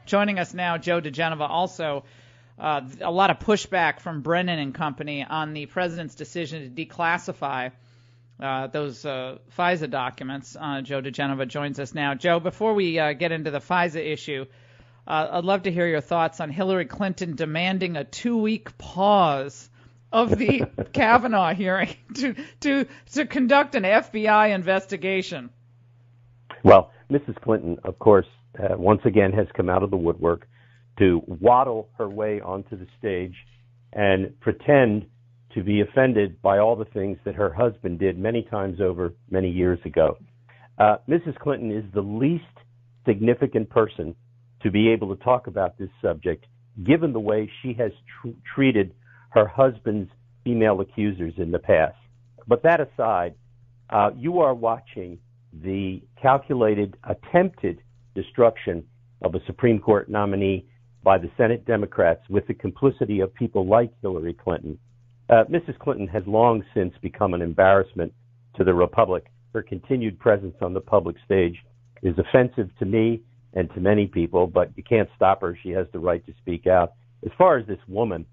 Joining us now, Joe diGenova, also a lot of pushback from Brennan and company on the president's decision to declassify those FISA documents. Joe diGenova joins us now. Joe, before we get into the FISA issue, I'd love to hear your thoughts on Hillary Clinton demanding a 2-week pause of the Kavanaugh hearing to conduct an FBI investigation. Well, Mrs. Clinton, of course, once again has come out of the woodwork to waddle her way onto the stage and pretend to be offended by all the things that her husband did many times over many years ago. Mrs. Clinton is the least significant person to be able to talk about this subject, given the way she has treated her husband's female accusers in the past. But that aside, you are watching the calculated, attempted destruction of a Supreme Court nominee by the Senate Democrats with the complicity of people like Hillary Clinton. Mrs. Clinton has long since become an embarrassment to the Republic. Her continued presence on the public stage is offensive to me and to many people, but you can't stop her. She has the right to speak out. As far as this woman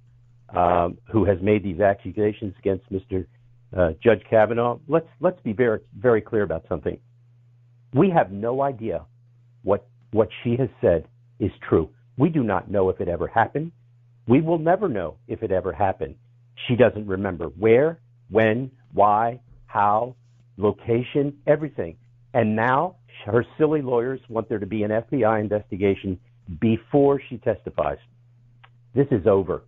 who has made these accusations against Mr. Judge Kavanaugh, let's be very, very clear about something. We have no idea what she has said is true. We do not know if it ever happened. We will never know if it ever happened. She doesn't remember where, when, why, how, location, everything. And now her silly lawyers want there to be an FBI investigation before she testifies. This is over.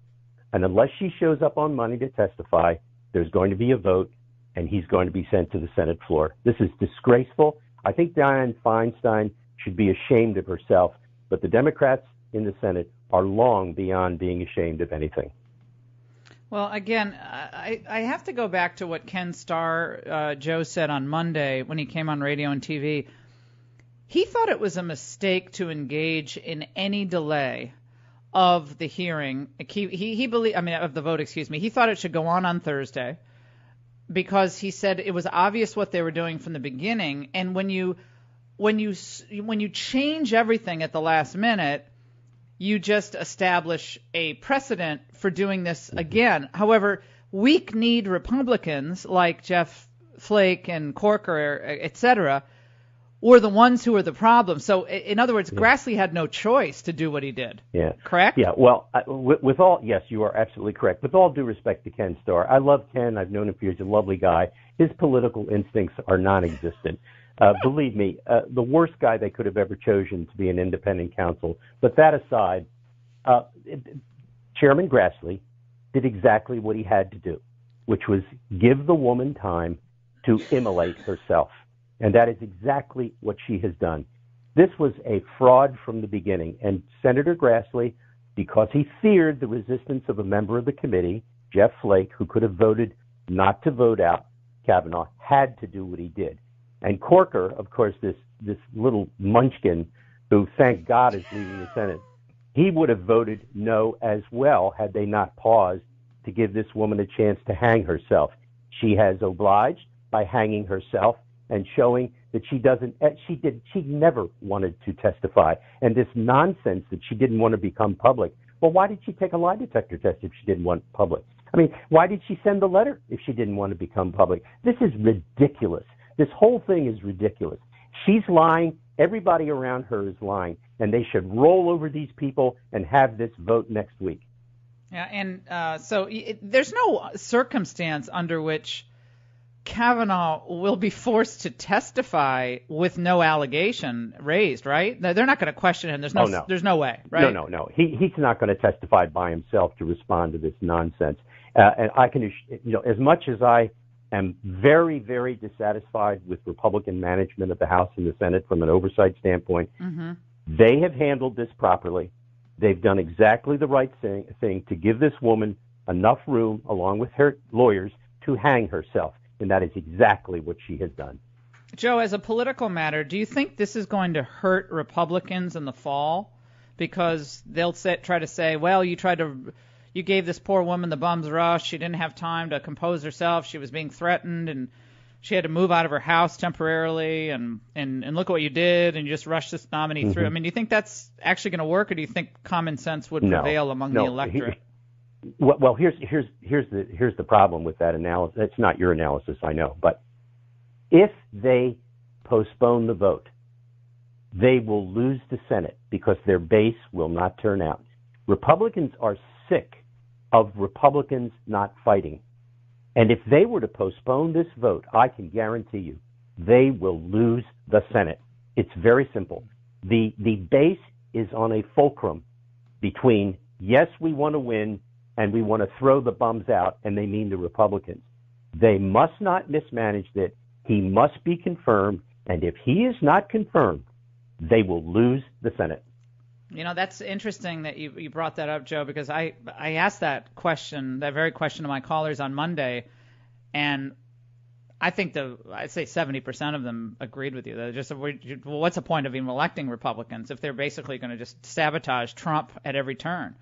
And unless she shows up on Monday to testify, there's going to be a vote, and he's going to be sent to the Senate floor. This is disgraceful. I think Dianne Feinstein should be ashamed of herself, but the Democrats in the Senate are long beyond being ashamed of anything. Well, again, I have to go back to what Ken Starr, Joe, said on Monday when he came on radio and TV. He thought it was a mistake to engage in any delay of the hearing. He believed, of the vote, excuse me. He thought it should go on Thursday because he said it was obvious what they were doing from the beginning. And when you change everything at the last minute, you just establish a precedent for doing this again. However, weak-kneed Republicans like Jeff Flake and Corker, et cetera, were the ones who were the problem. So, in other words, Grassley had no choice to do what he did. Yeah. Correct? Yeah. Well, yes, you are absolutely correct. With all due respect to Ken Starr, I love Ken. I've known him for years. He's a lovely guy. His political instincts are non-existent. Believe me, the worst guy they could have ever chosen to be an independent counsel. But that aside, Chairman Grassley did exactly what he had to do, which was give the woman time to immolate herself. And that is exactly what she has done. This was a fraud from the beginning. And Senator Grassley, because he feared the resistance of a member of the committee, Jeff Flake, who could have voted not to vote out Kavanaugh, had to do what he did. And Corker, of course, this little munchkin who, thank God, is leaving the Senate, he would have voted no as well had they not paused to give this woman a chance to hang herself. She has obliged by hanging herself and showing that she never wanted to testify. And this nonsense that she didn't want to become public. Well, why did she take a lie detector test if she didn't want public? I mean, why did she send the letter if she didn't want to become public? This is ridiculous. This whole thing is ridiculous. She's lying. Everybody around her is lying. And they should roll over these people and have this vote next week. Yeah, and so there's no circumstance under which Kavanaugh will be forced to testify with no allegation raised, right? They're not going to question him. There's no way, right? No. He's not going to testify by himself to respond to this nonsense. And I can, as much as I am very, very dissatisfied with Republican management of the House and the Senate from an oversight standpoint, they have handled this properly. They've done exactly the right thing to give this woman enough room, along with her lawyers, to hang herself. And that is exactly what she has done. Joe, as a political matter, do you think this is going to hurt Republicans in the fall? Because they'll try to say, well, you gave this poor woman the bum's rush. She didn't have time to compose herself. She was being threatened, and she had to move out of her house temporarily, and look what you did, and you just rushed this nominee through. I mean, do you think that's actually going to work, or do you think common sense would prevail among the electorate? Well, here's the problem with that analysis. It's not your analysis, I know, but if they postpone the vote, they will lose the Senate because their base will not turn out. Republicans are sick of Republicans not fighting. And if they were to postpone this vote, I can guarantee you they will lose the Senate. It's very simple. The base is on a fulcrum between, yes, we want to win, and we want to throw the bums out, and they mean the Republicans. They must not mismanage it. He must be confirmed, and if he is not confirmed, they will lose the Senate. You know, that's interesting that you brought that up, Joe, because I asked that question, that very question to my callers on Monday, and I think I'd say 70% of them agreed with you. They're just, well, what's the point of even electing Republicans if they're basically going to just sabotage Trump at every turn?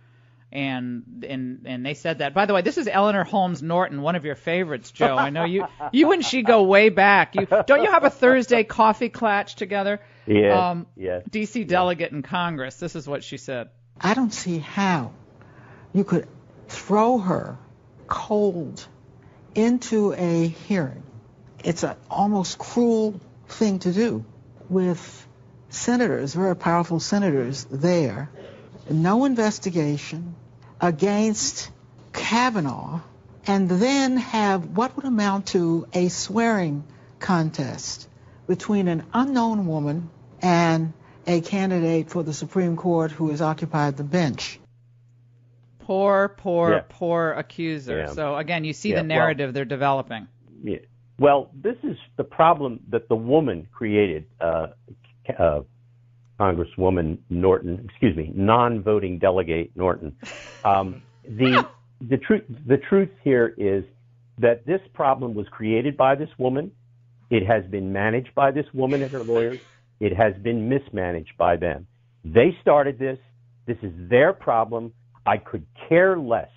And they said that. By the way, this is Eleanor Holmes Norton, one of your favorites, Joe. I know you and she go way back. Don't you have a Thursday coffee clatch together? Yeah. Yes. D.C. delegate in Congress. This is what she said. I don't see how you could throw her cold into a hearing. It's an almost cruel thing to do with senators, very powerful senators there. No investigation against Kavanaugh, and then have what would amount to a swearing contest between an unknown woman and a candidate for the Supreme Court who has occupied the bench. Poor accuser. Yeah. So, again, you see the narrative they're developing. Yeah. Well, this is the problem that the woman created, Congresswoman Norton, non-voting delegate Norton. The truth here is that this problem was created by this woman. It has been managed by this woman and her lawyers. It has been mismanaged by them. They started this. This is their problem. I could care less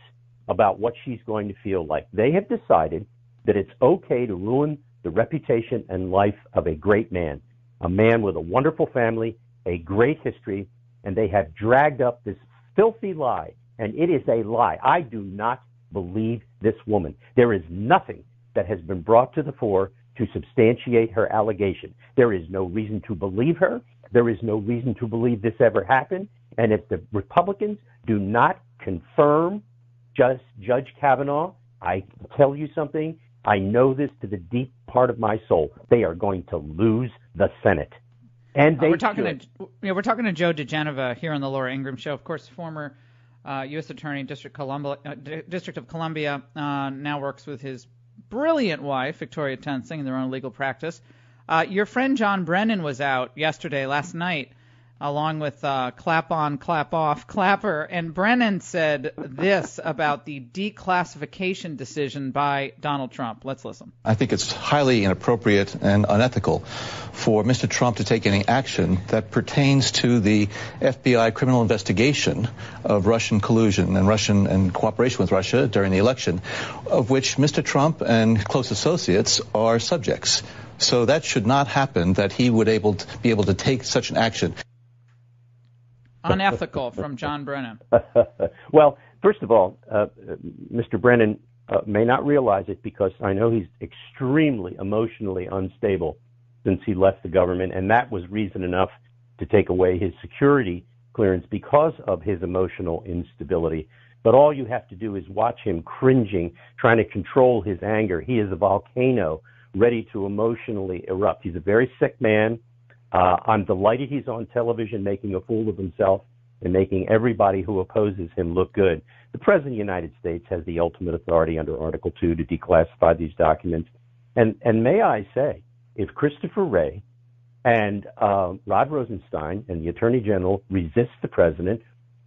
about what she's going to feel like. They have decided that it's okay to ruin the reputation and life of a great man, a man with a wonderful family, a great history, and they have dragged up this filthy lie, and it is a lie. I do not believe this woman. There is nothing that has been brought to the fore to substantiate her allegation. There is no reason to believe her. There is no reason to believe this ever happened. And if the Republicans do not confirm Judge Kavanaugh, I tell you something, I know this to the deep part of my soul. They are going to lose the Senate. And we're talking to Joe diGenova here on the Laura Ingraham Show. Of course, former U.S. Attorney, District of Columbia, now works with his brilliant wife, Victoria Tensing, in their own legal practice. Your friend John Brennan was out last night, along with Clap On, Clap Off, Clapper, and Brennan said this about the declassification decision by Donald Trump. Let's listen. I think it's highly inappropriate and unethical for Mr. Trump to take any action that pertains to the FBI criminal investigation of Russian collusion and cooperation with Russia during the election, of which Mr. Trump and close associates are subjects. So that should not happen, that he would be able to take such an action. Unethical from John Brennan. Well, first of all, Mr. Brennan may not realize it because I know he's extremely emotionally unstable since he left the government, and that was reason enough to take away his security clearance because of his emotional instability. But all you have to do is watch him cringing, trying to control his anger. He is a volcano ready to emotionally erupt. He's a very sick man. I'm delighted he's on television making a fool of himself and making everybody who opposes him look good. The President of the United States has the ultimate authority under Article 2 to declassify these documents. And may I say, if Christopher Wray and Rod Rosenstein and the Attorney General resist the President,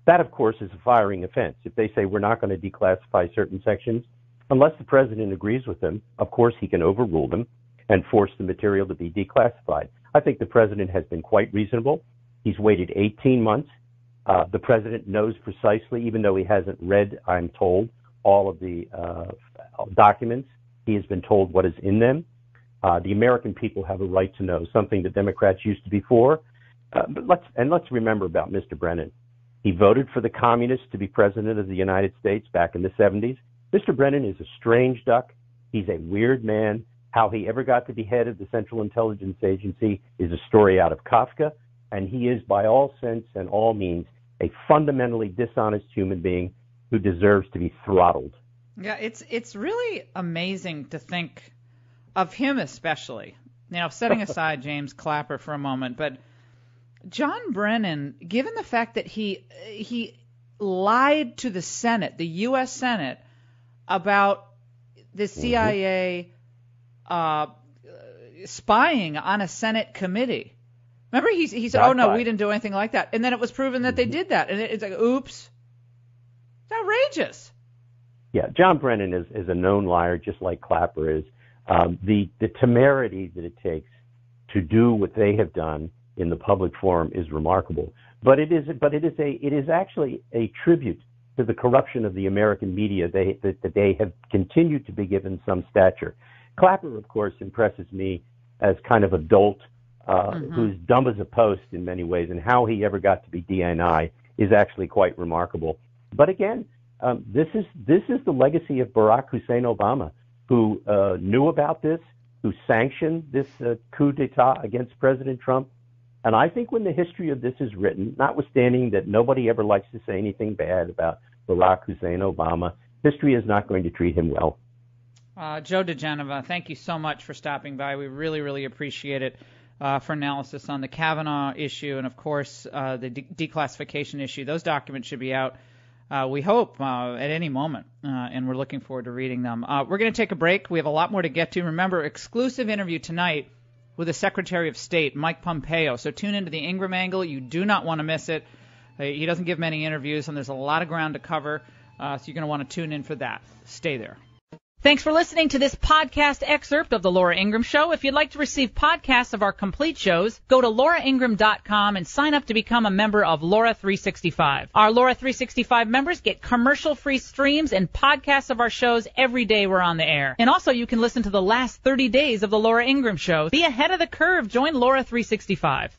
that, of course, is a firing offense. If they say we're not going to declassify certain sections, unless the President agrees with them, of course, he can overrule them and force the material to be declassified. I think the President has been quite reasonable. He's waited 18 months. The President knows precisely, even though he hasn't read, I'm told, all of the documents, he has been told what is in them. The American people have a right to know, something that Democrats used to be for. But let's remember about Mr. Brennan. He voted for the communists to be president of the United States back in the 70s. Mr. Brennan is a strange duck. He's a weird man. How he ever got to be head of the Central Intelligence Agency is a story out of Kafka, and he is, by all sense and all means, a fundamentally dishonest human being who deserves to be throttled. Yeah, it's really amazing to think of him especially. Now, setting aside James Clapper for a moment, but John Brennan, given the fact that he lied to the Senate, the U.S. Senate, about the CIA spying on a Senate committee. Remember, he said, "Oh no, we didn't do anything like that," and then it was proven that they did that, and it's like, oops, it's outrageous. Yeah, John Brennan is a known liar, just like Clapper is. The temerity that it takes to do what they have done in the public forum is remarkable. But it is actually a tribute to the corruption of the American media that they have continued to be given some stature. Clapper, of course, impresses me as kind of a dolt who's dumb as a post in many ways, and how he ever got to be DNI is actually quite remarkable. But again, this is the legacy of Barack Hussein Obama, who knew about this, who sanctioned this coup d'etat against President Trump. And I think when the history of this is written, notwithstanding that nobody ever likes to say anything bad about Barack Hussein Obama, history is not going to treat him well. Joe diGenova, thank you so much for stopping by. We really, really appreciate it for analysis on the Kavanaugh issue and, of course, the declassification issue. Those documents should be out, we hope, at any moment, and we're looking forward to reading them. We're going to take a break. We have a lot more to get to. Remember, exclusive interview tonight with the Secretary of State, Mike Pompeo. So tune into the Ingram Angle. You do not want to miss it. He doesn't give many interviews, and there's a lot of ground to cover, so you're going to want to tune in for that. Stay there. Thanks for listening to this podcast excerpt of The Laura Ingram Show. If you'd like to receive podcasts of our complete shows, go to lauraingram.com and sign up to become a member of Laura 365. Our Laura 365 members get commercial-free streams and podcasts of our shows every day we're on the air. And also, you can listen to the last 30 days of The Laura Ingram Show. Be ahead of the curve. Join Laura 365.